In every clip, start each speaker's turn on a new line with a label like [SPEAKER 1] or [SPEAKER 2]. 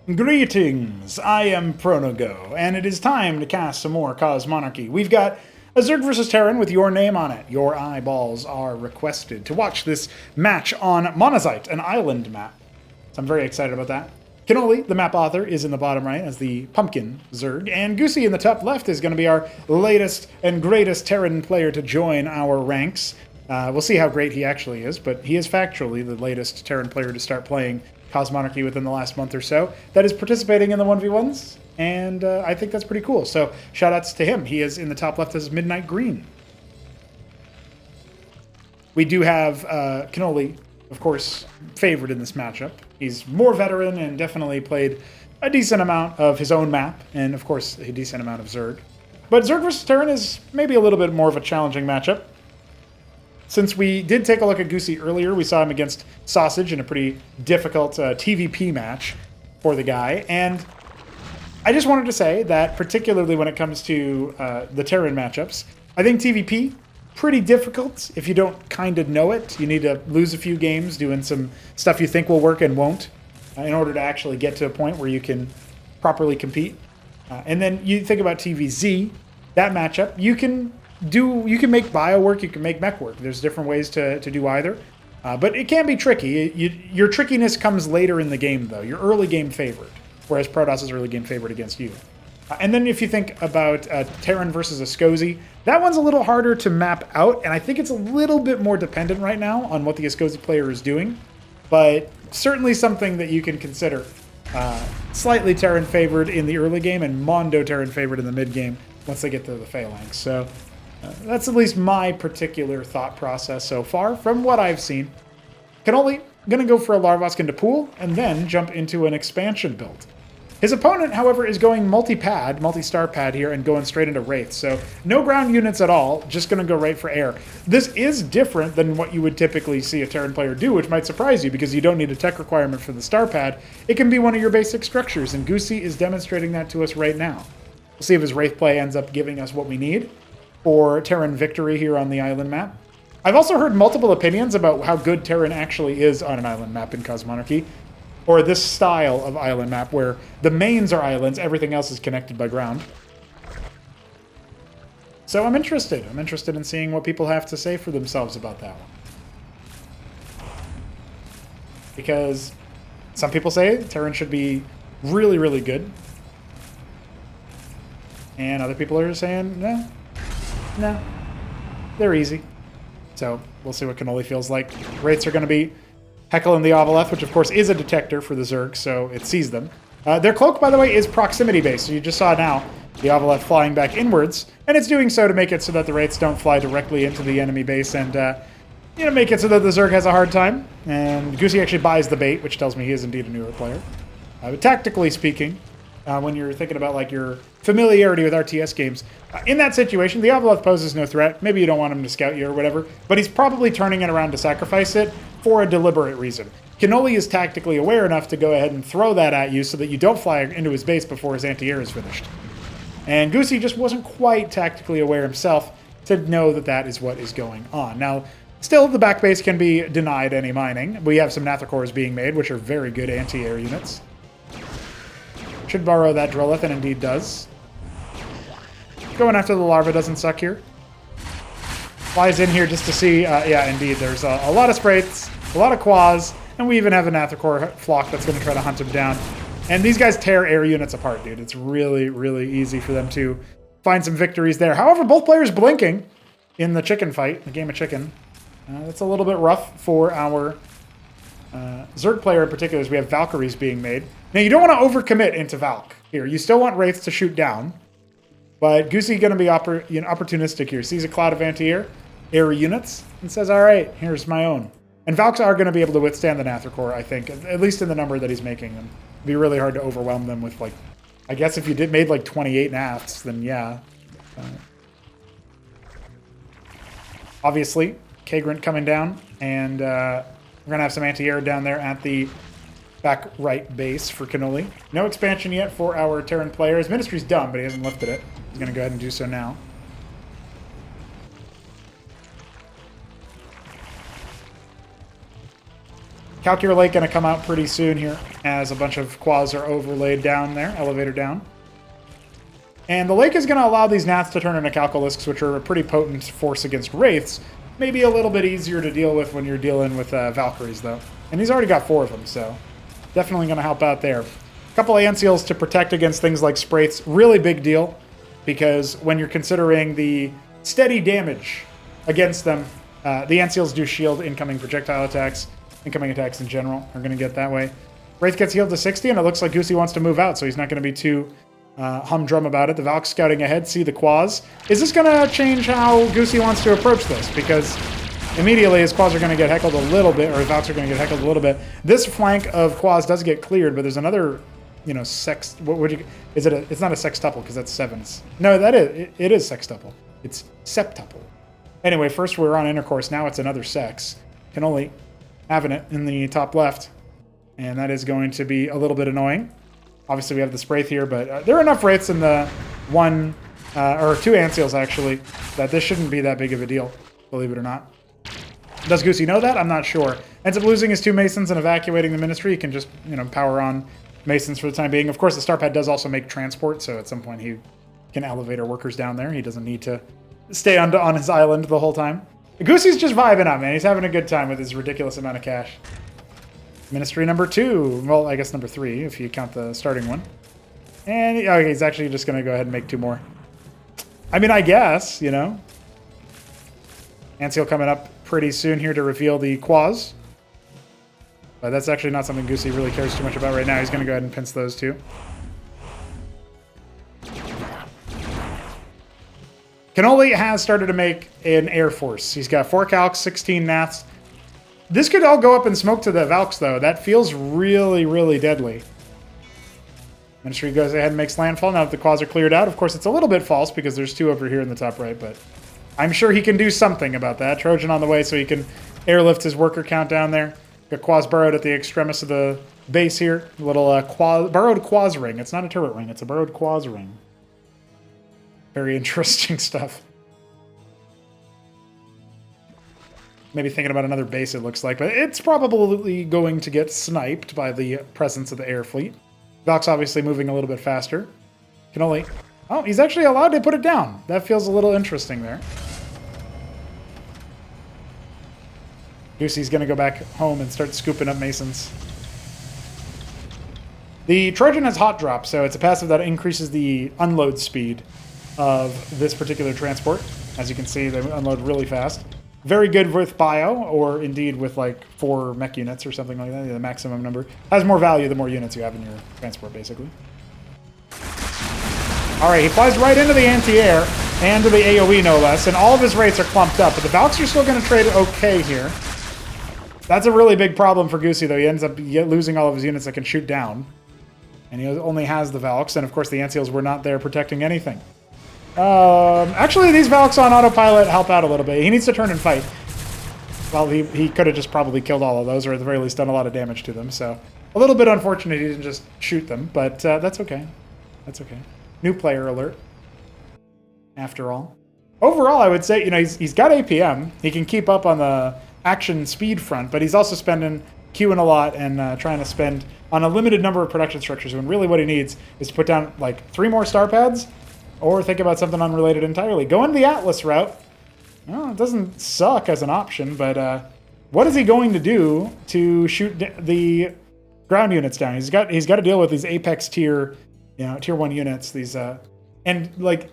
[SPEAKER 1] Greetings, I am Pronogo, and it is time to cast some more Cosmonarchy. We've got a Zerg versus Terran with your name on it. Your eyeballs are requested to watch this match on Monazite, an island map. So I'm very excited about that. Kenoli, the map author, is in the bottom right as the pumpkin Zerg, and Goosey in the top left is going to be our latest and greatest Terran player to join our ranks. We'll see how great he actually is, but he is factually the latest Terran player to start playing Cosmonarchy within the last month or so that is participating in the 1v1s, and I think that's pretty cool. So shoutouts to him. He is in the top left as Midnight Green. We do have Kenoli, of course, favored in this matchup. He's more veteran and definitely played a decent amount of his own map, and of course a decent amount of Zerg. But Zerg versus Terran is maybe a little bit more of a challenging matchup. Since we did take a look at Goosey earlier, we saw him against Sausage in a pretty difficult TVP match for the guy. And I just wanted to say that particularly when it comes to the Terran matchups, I think TVP, pretty difficult if you don't kind of know it. You need to lose a few games doing some stuff you think will work and won't in order to actually get to a point where you can properly compete. And then you think about TVZ, that matchup, you can make bio work, you can make mech work. There's different ways to do either. But it can be tricky. Your trickiness comes later in the game, though. You're early game favored, whereas Protoss is early game favored against you. And then if you think about Terran versus a Skozy, that one's a little harder to map out, and I think it's a little bit more dependent right now on what the Skozy player is doing. But certainly something that you can consider. Slightly Terran favored in the early game, and Mondo Terran favored in the mid game once they get to the phalanx. So that's at least my particular thought process so far from what I've seen. Kenoli going to go for a Larvoskin to pool and then jump into an expansion build. His opponent, however, is going multi-star pad here and going straight into Wraith. So no ground units at all, just going to go right for air. This is different than what you would typically see a Terran player do, which might surprise you because you don't need a tech requirement for the star pad. It can be one of your basic structures, and Goosey is demonstrating that to us right now. We'll see if his Wraith play ends up giving us what we need for Terran victory here on the island map. I've also heard multiple opinions about how good Terran actually is on an island map in Cosmonarchy, or this style of island map where the mains are islands, everything else is connected by ground. So I'm interested. I'm interested in seeing what people have to say for themselves about that one. Because some people say Terran should be really, really good. And other people are saying, no, they're easy. So we'll see what Kenoli feels like. Wraiths are going to be heckling the Ovaleth, which of course is a detector for the Zerg, so it sees them. Their cloak, by the way, is proximity-based, so you just saw now the Ovaleth flying back inwards, and it's doing so to make it so that the Wraiths don't fly directly into the enemy base and make it so that the Zerg has a hard time. And Goosey actually buys the bait, which tells me he is indeed a newer player. But tactically speaking, when you're thinking about like your familiarity with RTS games, in that situation, the Ovaleth poses no threat. Maybe you don't want him to scout you or whatever, but he's probably turning it around to sacrifice it for a deliberate reason. Kenoli is tactically aware enough to go ahead and throw that at you so that you don't fly into his base before his anti-air is finished. And Goosey just wasn't quite tactically aware himself to know that that is what is going on. Now, still, the back base can be denied any mining. We have some Nathacores being made, which are very good anti-air units. Should borrow that Drillith, and indeed does. Going after the larva doesn't suck here. Flies in here just to see, yeah, indeed, there's a lot of Spraits, a lot of Quas, and we even have a Nathacore flock that's going to try to hunt him down. And these guys tear air units apart, dude. It's really, really easy for them to find some victories there. However, both players blinking in the chicken fight, the game of chicken. That's a little bit rough for our Zerg player in particular, as we have Valkyries being made. Now, you don't want to overcommit into Valk here. You still want Wraiths to shoot down. But Goosey going to be opportunistic here. Sees a cloud of anti-air units and says, all right, here's my own. And Valks are going to be able to withstand the Nathacore, I think, at least in the number that he's making them. It'd be really hard to overwhelm them with, like, I guess if you made like 28 Naths, then yeah. Obviously, Kagrant coming down, and we're going to have some anti-air down there at the back right base for Kenoli. No expansion yet for our Terran player. His Ministry's done, but he hasn't lifted it. He's going to go ahead and do so now. Calcure Lake going to come out pretty soon here. as a bunch of quads are overlaid down there, elevator down. And the lake is going to allow these gnats to turn into calculisks, which are a pretty potent force against wraiths. Maybe a little bit easier to deal with when you're dealing with Valkyries, though. And he's already got 4 of them, so definitely going to help out there. A couple of Ant-Seals to protect against things like Spraiths. Really big deal, because when you're considering the steady damage against them, the Ant-Seals do shield incoming projectile attacks. Incoming attacks in general are going to get that way. Wraith gets healed to 60, and it looks like Goosey wants to move out, so he's not going to be too humdrum about it. The Valk's scouting ahead, see the quads. Is this going to change how Goosey wants to approach this? Because immediately his quads are going to get heckled a little bit, or his Valks are going to get heckled a little bit. This flank of quads does get cleared, but there's another, you know, what would you, is it it's not a sextuple because that's 7s. No, that is, it is sextuple. It's septuple. Anyway, first we were on intercourse, now it's another sex. Kenoli having it in the top left, and that is going to be a little bit annoying. Obviously, we have the Spraith here, but there are enough Wraiths in the 1, or 2 Ant-Seals, actually, that this shouldn't be that big of a deal, believe it or not. Does Goosey know that? I'm not sure. Ends up losing his 2 Masons and evacuating the Ministry. He can just, you know, power on Masons for the time being. Of course, the Star Pad does also make transport, so at some point he can elevate our workers down there. He doesn't need to stay on his island the whole time. Goosey's just vibing out, man. He's having a good time with his ridiculous amount of cash. Ministry number 2. Well, I guess number 3, if you count the starting one. And okay, he's actually just going to go ahead and make 2 more. I mean, I guess, you know. Ant-Seal coming up pretty soon here to reveal the quads. But that's actually not something Goosey really cares too much about right now. He's going to go ahead and pinch those 2. Kenoli has started to make an Air Force. He's got 4 calcs, 16 gnats. This could all go up in smoke to the Valks, though. That feels really, really deadly. Ministry goes ahead and makes landfall now that the quads are cleared out. Of course, it's a little bit false because there's 2 over here in the top right, but I'm sure he can do something about that. Trojan on the way so he can airlift his worker count down there. Got quads burrowed at the extremis of the base here. A little burrowed quads ring. It's not a turret ring. It's a burrowed quads ring. Very interesting stuff. Maybe thinking about another base, it looks like, but it's probably going to get sniped by the presence of the air fleet. Valk's obviously moving a little bit faster. Kenoli. Oh, he's actually allowed to put it down. That feels a little interesting there. Goosey's going to go back home and start scooping up Masons. The Trojan has hot drop, so it's a passive that increases the unload speed of this particular transport. As you can see, they unload really fast. Very good with bio, or indeed with like 4 mech units or something like that, the maximum number. Has more value the more units you have in your transport, basically. Alright, he flies right into the anti-air, and to the AoE no less, and all of his rates are clumped up, but the Valks are still going to trade okay here. That's a really big problem for Goosey, though. He ends up losing all of his units that can shoot down. And he only has the Valks, and of course the Ant-Seals were not there protecting anything. Actually, these Valks on autopilot help out a little bit. He needs to turn and fight. Well, he could have just probably killed all of those, or at the very least done a lot of damage to them. So a little bit unfortunate he didn't just shoot them, but that's okay. That's okay. New player alert. After all. Overall, I would say, you know, he's got APM. He can keep up on the action speed front, but he's also spending queuing a lot and trying to spend on a limited number of production structures when really what he needs is to put down like 3 more star pads. Or think about something unrelated entirely. Going the Atlas route. Well, it doesn't suck as an option, but what is he going to do to shoot the ground units down? He's got to deal with these Apex tier, you know, tier 1 units. These and like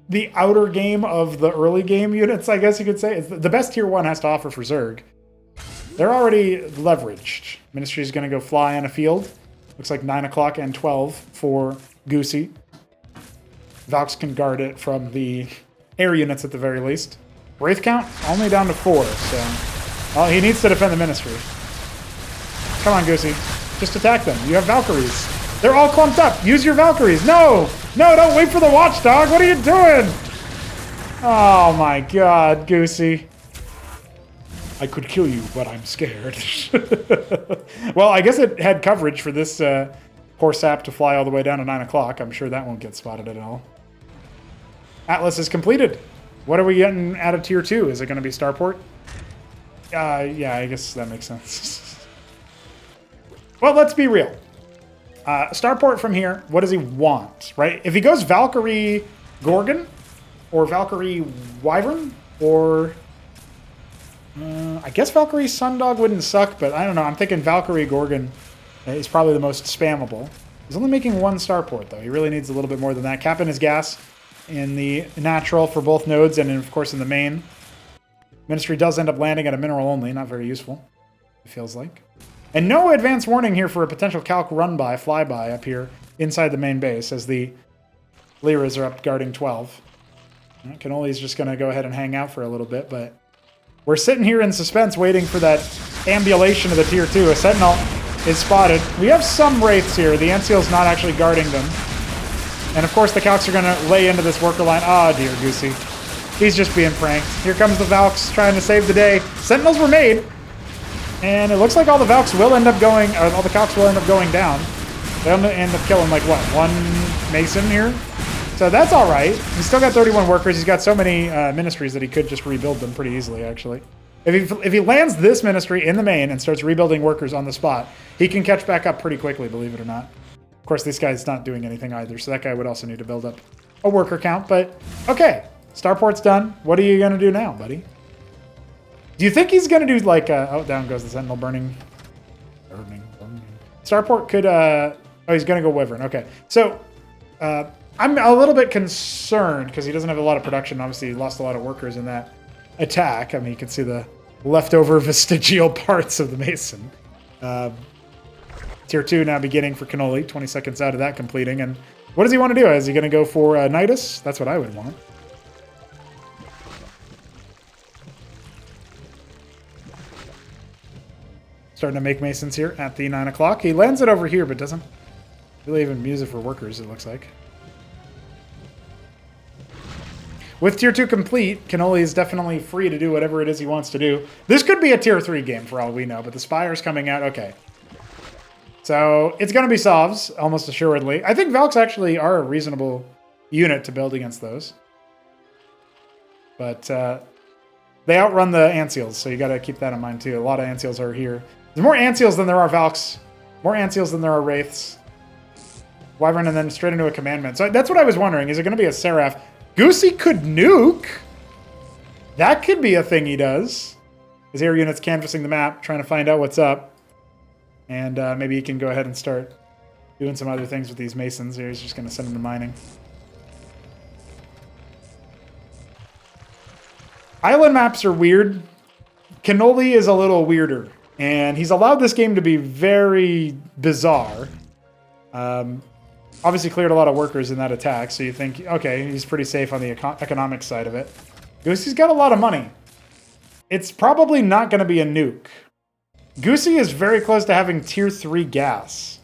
[SPEAKER 1] the outer game of the early game units, I guess you could say. It's the best tier 1 has to offer for Zerg. They're already leveraged. Ministry is going to go fly on a field. Looks like 9 o'clock and 12 for Goosey. Valks can guard it from the air units at the very least. Wraith count only down to 4, so well, he needs to defend the Ministry. Come on, Goosey. Just attack them. You have Valkyries. They're all clumped up. Use your Valkyries. No! No, don't wait for the Watchdog. What are you doing? Oh my god, Goosey. I could kill you, but I'm scared. Well, I guess it had coverage for this poor sap to fly all the way down to 9 o'clock. I'm sure that won't get spotted at all. Atlas is completed. What are we getting out of tier 2? Is it going to be Starport? Yeah, I guess that makes sense. Well, let's be real. Starport from here, what does he want, right? If he goes Valkyrie Gorgon or Valkyrie Wyvern or... I guess Valkyrie Sundog wouldn't suck, but I don't know. I'm thinking Valkyrie Gorgon is probably the most spammable. He's only making one starport, though. He really needs a little bit more than that. Capping his gas in the natural for both nodes and, of course, in the main. Ministry does end up landing at a mineral only. Not very useful, it feels like. And no advance warning here for a potential calc run-by, flyby up here inside the main base as the Lyras are up guarding 12. Kenoli's just going to go ahead and hang out for a little bit, but we're sitting here in suspense waiting for that ambulation of the Tier 2. A Sentinel is spotted. We have some Wraiths here. The Enseal's not actually guarding them. And of course the Calcs are going to lay into this worker line. Oh dear, Goosey. He's just being pranked. Here comes the Valks trying to save the day. Sentinels were made. And it looks like all the Valks will end up going, or all the Calcs will end up going down. They'll end up killing like, what, one Mason here? So that's all right. He's still got 31 workers. He's got so many ministries that he could just rebuild them pretty easily, actually. If he lands this ministry in the main and starts rebuilding workers on the spot, he can catch back up pretty quickly, believe it or not. Of course, this guy's not doing anything either, so that guy would also need to build up a worker count. But, okay, Starport's done. What are you going to do now, buddy? Do you think he's going to do, like, oh, down goes the Sentinel burning. Starport could, oh, he's going to go Wyvern. Okay, so... I'm a little bit concerned because he doesn't have a lot of production. Obviously, he lost a lot of workers in that attack. I mean, you can see the leftover vestigial parts of the Mason. Tier 2 now beginning for Kenoli. 20 seconds out of that completing. And what does he want to do? Is he going to go for Nidus? That's what I would want. Starting to make Masons here at the 9 o'clock. He lands it over here, but doesn't really even use it for workers, it looks like. With Tier 2 complete, Kenoli is definitely free to do whatever it is he wants to do. This could be a Tier 3 game for all we know, but the Spire's coming out. Okay. So it's going to be Sovs, almost assuredly. I think Valks actually are a reasonable unit to build against those. But they outrun the Anseals, so you got to keep that in mind too. A lot of Anseals are here. There's more Anseals than there are Valks. More Anseals than there are Wraiths. Wyvern and then straight into a commandment. So that's what I was wondering. Is it going to be a Seraph? Goosey could nuke. That could be a thing he does. His air unit's canvassing the map, trying to find out what's up. And maybe he can go ahead and start doing some other things with these Masons. Here, he's just going to send them to mining. Island maps are weird. Kenoli is a little weirder. And he's allowed this game to be very bizarre. Obviously cleared a lot of workers in that attack, so you think, okay, he's pretty safe on the economic side of it. Goosey's got a lot of money. It's probably not going to be a nuke. Goosey is very close to having Tier 3 gas.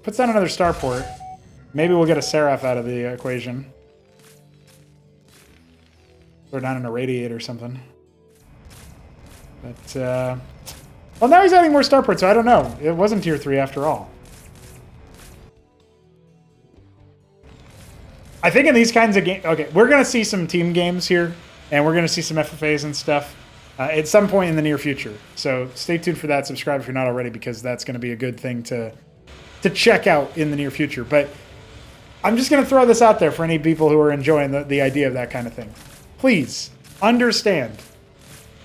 [SPEAKER 1] Puts down another starport. Maybe we'll get a Seraph out of the equation. Or down in a Radiate or something. But, well, now he's adding more starports, so I don't know. It wasn't Tier 3 after all. I think in these kinds of games... Okay, we're going to see some team games here, and we're going to see some FFAs and stuff at some point in the near future. So stay tuned for that. Subscribe if you're not already, because that's going to be a good thing to check out in the near future. But I'm just going to throw this out there for any people who are enjoying the idea of that kind of thing. Please, understand.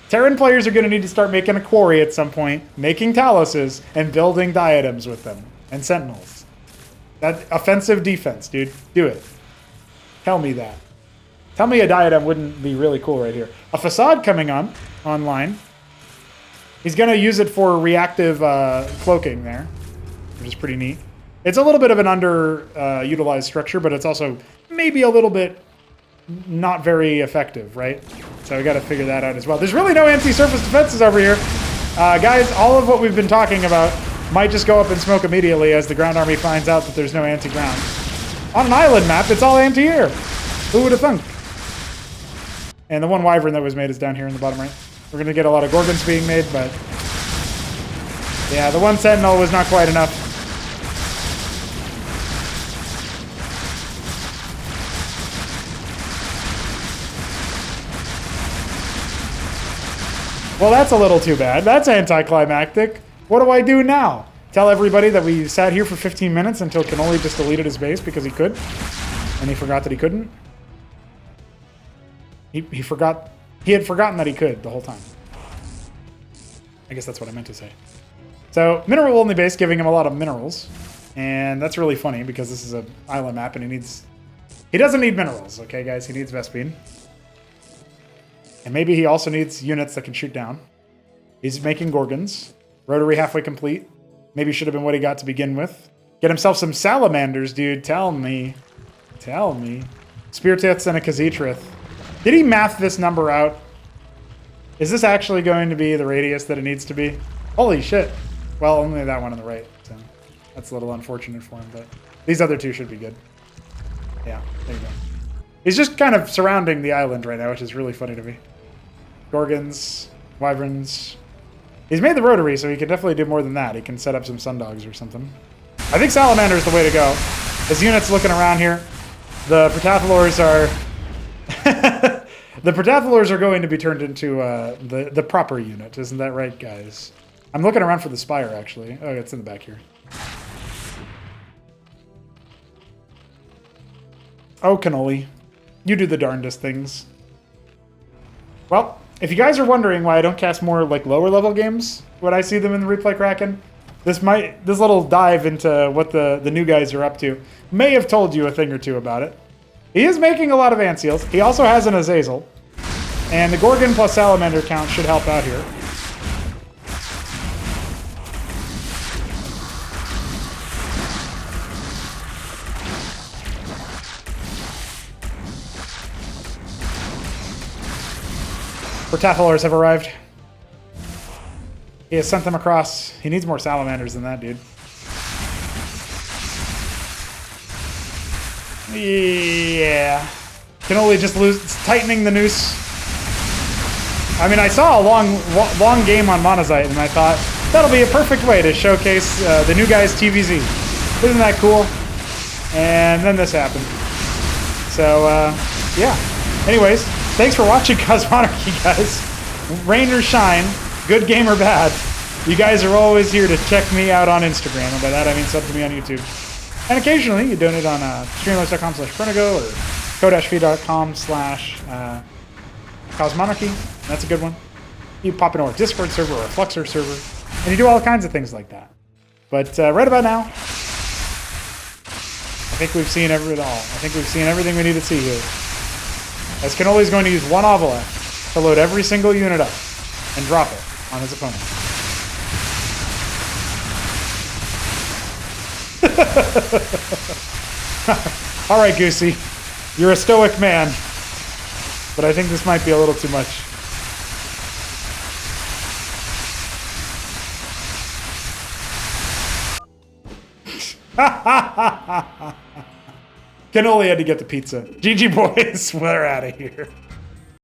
[SPEAKER 1] Terran players are going to need to start making a quarry at some point, making Taluses, and building diadems with them, and Sentinels. That offensive defense, dude. Do it. Tell me that. Tell me a diadem wouldn't be really cool right here. A facade coming online. He's going to use it for reactive cloaking there, which is pretty neat. It's a little bit of an underutilized structure, but it's also maybe a little bit not very effective, right? So we got to figure that out as well. There's really no anti-surface defenses over here. Guys, all of what we've been talking about might just go up in smoke immediately as the ground army finds out that there's no anti-ground. On an island map, it's all anti-air. Who would have thunk? And the one Wyvern that was made is down here in the bottom right. We're going to get a lot of Gorgons being made, but... yeah, the one Sentinel was not quite enough. Well, that's a little too bad. That's anticlimactic. What do I do now? Tell everybody that we sat here for 15 minutes until Kenoli just deleted his base because he could, and he forgot that he couldn't. He forgot. He had forgotten that he could the whole time. I guess that's what I meant to say. So mineral only base, giving him a lot of minerals, and that's really funny because this is an island map, and he doesn't need minerals. Okay, guys, he needs Vespene, and maybe he also needs units that can shoot down. He's making Gorgons. Rotary halfway complete. Maybe should have been what he got to begin with. Get himself some salamanders, dude. Tell me. Tell me. Spear Tiths and a Khaz'trith. Did he math this number out? Is this actually going to be the radius that it needs to be? Holy shit. Well, only that one on the right. So that's a little unfortunate for him, but these other two should be good. Yeah, there you go. He's just kind of surrounding the island right now, which is really funny to me. Gorgons, Wyverns. He's made the rotary, so he can definitely do more than that. He can set up some Sundogs or something. I think Salamander is the way to go. His unit's looking around here. The Protathalors are... the Protathalors are going to be turned into the proper unit. Isn't that right, guys? I'm looking around for the Spire, actually. Oh, it's in the back here. Oh, Kenoli. You do the darndest things. Well... if you guys are wondering why I don't cast more like lower level games when I see them in the replay Kraken, this little dive into what the new guys are up to may have told you a thing or two about it. He is making a lot of Ant Seals. He also has an Azazel, and the Gorgon plus Salamander count should help out here. Protathalors have arrived. He has sent them across. He needs more salamanders than that, dude. Yeah. Can only just lose. It's tightening the noose. I mean, I saw a long game on Monazite, and I thought, that'll be a perfect way to showcase the new guy's TVZ. Isn't that cool? And then this happened. So, yeah. Anyways. Thanks for watching Cosmonarchy, guys. Rain or shine, good game or bad, you guys are always here to check me out on Instagram, and by that I mean sub to me on YouTube. And occasionally you donate on streamlabs.com/Chronogo or ko-fi.com/Cosmonarchy. That's a good one. You pop into our Discord server or a Fluxor server, and you do all kinds of things like that. But right about now, I think we've seen it all. I think we've seen everything we need to see here. As Kenoli is going to use one Ovalef to load every single unit up and drop it on his opponent. All right, Goosey. You're a stoic man, but I think this might be a little too much. Kenoli had to get the pizza. GG boys, we're out of here.